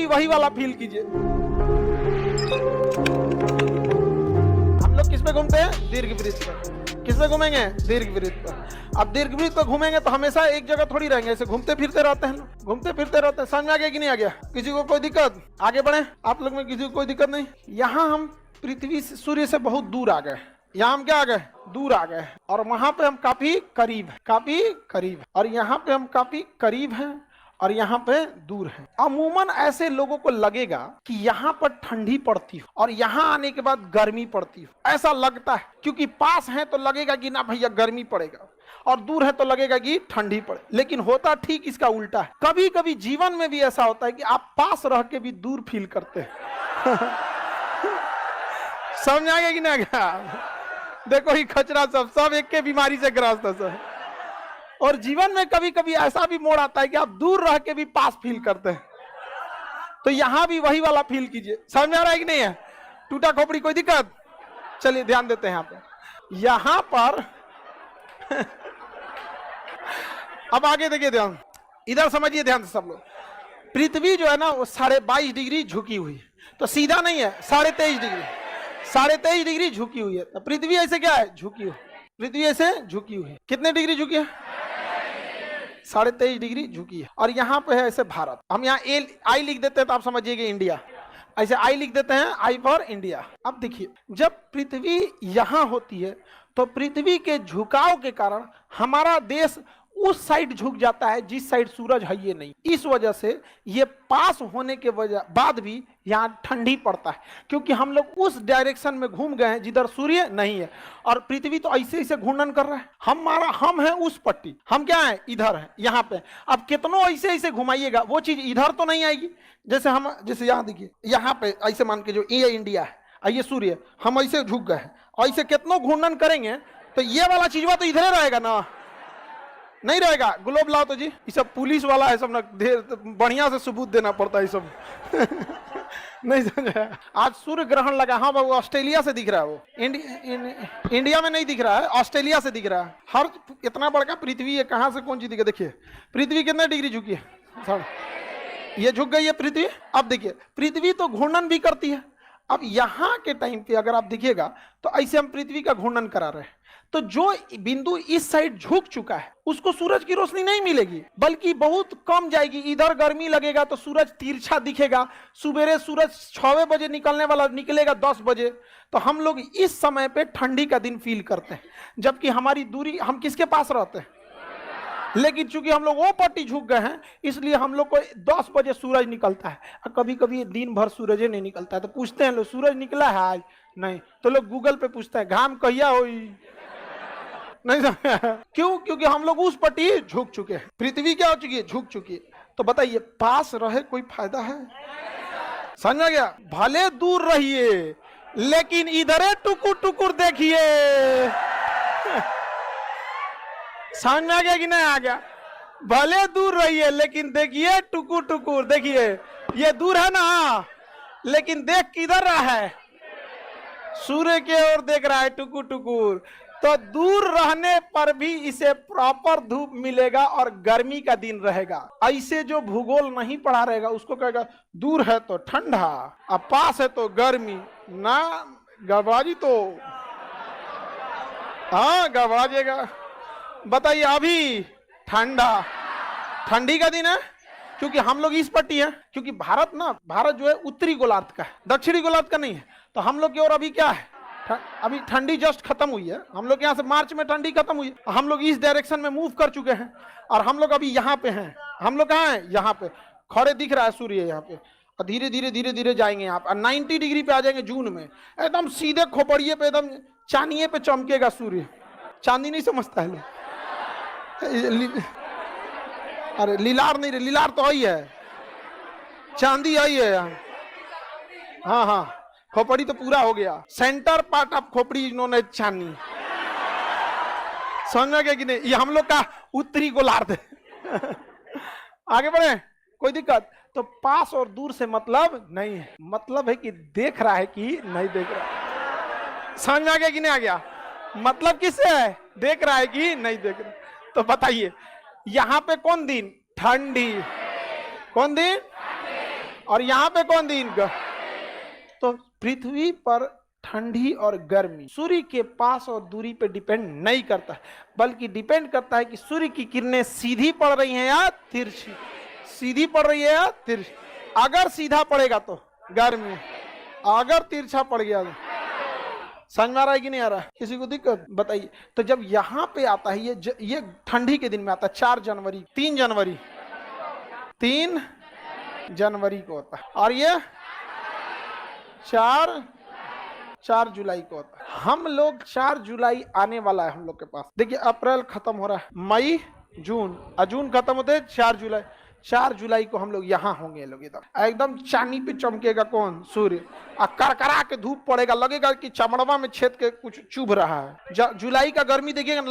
भी वही वाला फील कीजिए। हम लोग किस पे घूमते हैं? दीर्घ वृत्त पर। किस पे घूमेंगे? दीर्घ वृत्त पर। अब दीर्घ वृत्त पर घूमेंगे तो हमेशा एक जगह थोड़ी रहेंगे, ऐसे घूमते फिरते रहते हैं, घूमते फिरते रहते हैं। समझ में आ गया कि नहीं आ गया? किसी को कोई दिक्कत? आगे बढ़े, आप लोग में किसी को कोई दिक्कत नहीं? यहाँ हम पृथ्वी से, सूर्य से बहुत दूर आ गए। यहाँ हम क्या आ गए? दूर आ गए। और वहां पे हम काफी करीब हैं, काफी करीब। और यहाँ पे हम काफी करीब हैं और यहाँ पे दूर है। अमूमन ऐसे लोगों को लगेगा कि यहाँ पर ठंडी पड़ती हो और यहाँ आने के बाद गर्मी पड़ती हो, ऐसा लगता है। क्योंकि पास है तो लगेगा कि ना भैया गर्मी पड़ेगा, और दूर है तो लगेगा कि ठंडी पड़े। लेकिन होता ठीक इसका उल्टा है। कभी कभी जीवन में भी ऐसा होता है कि आप पास रह के भी दूर फील करते हैं। समझ आ गया कि ना गया? देखो ही खचरा सब एक के बीमारी से ग्रस्त है सब। और जीवन में कभी कभी ऐसा भी मोड़ आता है कि आप दूर रह के भी पास फील करते हैं। तो यहां भी वही वाला फील कीजिए। समझ में आ रहा है कि नहीं है? टूटा खोपड़ी कोई दिक्कत? चलिए ध्यान देते हैं यहां पर। अब आगे देखिए, ध्यान इधर समझिए ध्यान से सब लोग। पृथ्वी जो है ना वो 22.5 डिग्री झुकी हुई है, तो सीधा नहीं है, 23.5 डिग्री, 23.5 डिग्री झुकी हुई है। तो पृथ्वी ऐसे क्या है? झुकी हुई। पृथ्वी ऐसे झुकी हुई है। कितने डिग्री झुकी है? 23.5 डिग्री झुकी है। और यहाँ पे है ऐसे भारत। हम यहाँ आई लिख देते हैं तो आप समझिएगा इंडिया। ऐसे आई लिख देते हैं, आई फॉर इंडिया। अब देखिए, जब पृथ्वी यहाँ होती है तो पृथ्वी के झुकाव के कारण हमारा देश उस साइड झुक जाता है जिस साइड सूरज है ये नहीं। इस वजह से ये पास होने के बाद भी यहाँ ठंडी पड़ता है, क्योंकि हम लोग उस डायरेक्शन में घूम गए हैं जिधर सूर्य नहीं है। और पृथ्वी तो ऐसे ऐसे घूर्णन कर रहा है। हम है उस पट्टी, हम क्या है? इधर है, यहाँ पे। अब कितनों ऐसे ऐसे घुमाइएगा वो चीज इधर तो नहीं आएगी। जैसे यहाँ देखिए, यहाँ पे ऐसे मान के जो ये इंडिया है, ये सूर्य, हम ऐसे झुक गए हैं, ऐसे कितनों घूर्णन करेंगे तो ये वाला चीजवा तो इधर रहेगा ना, नहीं रहेगा। ग्लोब लाओ तो जी, ये सब पुलिस वाला है सब ना, बढ़िया से सबूत देना पड़ता है सब। नहीं समझा? आज सूर्य ग्रहण लगा। हाँ बाबू, ऑस्ट्रेलिया से दिख रहा है वो, इंडिया में नहीं दिख रहा है, ऑस्ट्रेलिया से दिख रहा है। हर इतना बड़का पृथ्वी है, कहाँ से कौन चीज दिखे? देखिए पृथ्वी कितने डिग्री झुकी है, ये झुक गई है पृथ्वी। अब देखिए, पृथ्वी तो घूर्णन भी करती है। अब यहाँ के टाइम पे अगर आप देखिएगा तो ऐसे हम पृथ्वी का घूर्णन करा रहे हैं, तो जो बिंदु इस साइड झुक चुका है उसको सूरज की रोशनी नहीं मिलेगी, बल्कि बहुत कम जाएगी। इधर गर्मी लगेगा तो सूरज तिरछा दिखेगा। सुबेरे सूरज 6 बजे निकलने वाला निकलेगा 10 बजे। तो हम लोग इस समय पे ठंडी का दिन फील करते हैं, जबकि हमारी दूरी, हम किसके पास रहते हैं? लेकिन चूंकि हम लोग वो पट्टी झुक गए हैं, इसलिए हम लोग को 10 बजे सूरज निकलता है। कभी कभी दिन भर सूरज नहीं निकलता है, तो पूछते हैं लोग, सूरज निकला है आज? नहीं। तो लोग गूगल पे पूछते हैं, घाम कहिया हुई? नहीं समझ? क्यों? क्योंकि हम लोग उस पट्टी झुक चुके हैं। पृथ्वी क्या हो चुकी है? झुक चुकी है। तो बताइए, पास रहे कोई फायदा है? समझ में गया? भले दूर रहिए लेकिन इधरे टुकुर टुकुर देखिए। समझ में आ गया कि नहीं आ गया? भले दूर रहिए लेकिन देखिए टुकुर टुकुर देखिए। ये दूर है ना, लेकिन देख किधर रहा है? सूर्य के ओर देख रहा है टुकुर टुकुर। तो दूर रहने पर भी इसे प्रॉपर धूप मिलेगा और गर्मी का दिन रहेगा। ऐसे जो भूगोल नहीं पढ़ा रहेगा उसको कहेगा दूर है तो ठंडा, अब पास है तो गर्मी। ना गड़बड़ाजी तो, हाँ गड़बड़ाजिएगा। बताइए, अभी ठंडी का दिन है क्योंकि हम लोग इस पट्टी है। क्योंकि भारत जो है उत्तरी गोलार्ध का है, दक्षिणी गोलार्ध का नहीं है। तो हम लोग की ओर अभी क्या है? अभी ठंडी जस्ट खत्म हुई है। हम लोग यहाँ से मार्च में ठंडी खत्म हुई है। हम लोग इस डायरेक्शन में मूव कर चुके हैं और हम लोग अभी यहाँ पे हैं। हम लोग कहाँ हैं? यहाँ पे खड़े दिख रहा है सूर्य यहाँ पे, और धीरे धीरे धीरे धीरे जाएंगे यहाँ पे 90 डिग्री पे आ जाएंगे जून में। एकदम सीधे खोपड़िए पे, एकदम चांदिये पे चमकेगा सूर्य। चांदी नहीं समझता है लोग? अरे लीलार नहीं, लीलार तो आई है, चांदी आई है यहाँ। हाँ हाँ, खोपड़ी तो पूरा हो गया। सेंटर पार्ट ऑफ खोपड़ी इन्होंने छानी। समझ गया कि नहीं? ये हम लोग का उत्तरी गोलार्ध है। आगे बढ़े, कोई दिक्कत? तो पास और दूर से मतलब नहीं है, मतलब है कि देख रहा है कि नहीं देख रहा। समझ में आ गया कि नहीं आ गया? मतलब किससे है? देख रहा है कि नहीं देख रहा। तो बताइए, यहां पे कौन दिन? ठंडी। कौन दिन? और यहाँ पे कौन दिन का? तो पृथ्वी पर ठंडी और गर्मी सूर्य के पास और दूरी पे डिपेंड नहीं करता, बल्कि डिपेंड करता है कि सूर्य की किरणें सीधी पड़ रही हैं या तिरछी, सीधी पड़ रही है या तिरछी। अगर सीधा पड़ेगा तो गर्मी, अगर तिरछा पड़ गया तो समझ में आ रहा है कि नहीं आ रहा है? किसी को दिक्कत बताइए। तो जब यहाँ पे आता है ये ठंडी के दिन में आता है 4 जनवरी 3 जनवरी 3 जनवरी को होता है, और ये 4 जुलाई को होता है। हम लोग 4 जुलाई आने वाला है हम लोग के पास। देखिए अप्रैल खत्म हो रहा है, मई जून, जून खत्म होते हैं 4 जुलाई। 4 जुलाई को हम लोग यहाँ होंगे, लोग इधर एकदम चांदी पे चमकेगा कौन? सूर्य। करकरा के धूप पड़ेगा, लगेगा कि चमड़वा में छेद के कुछ चुभ रहा है। जुलाई का गर्मी देखिएगा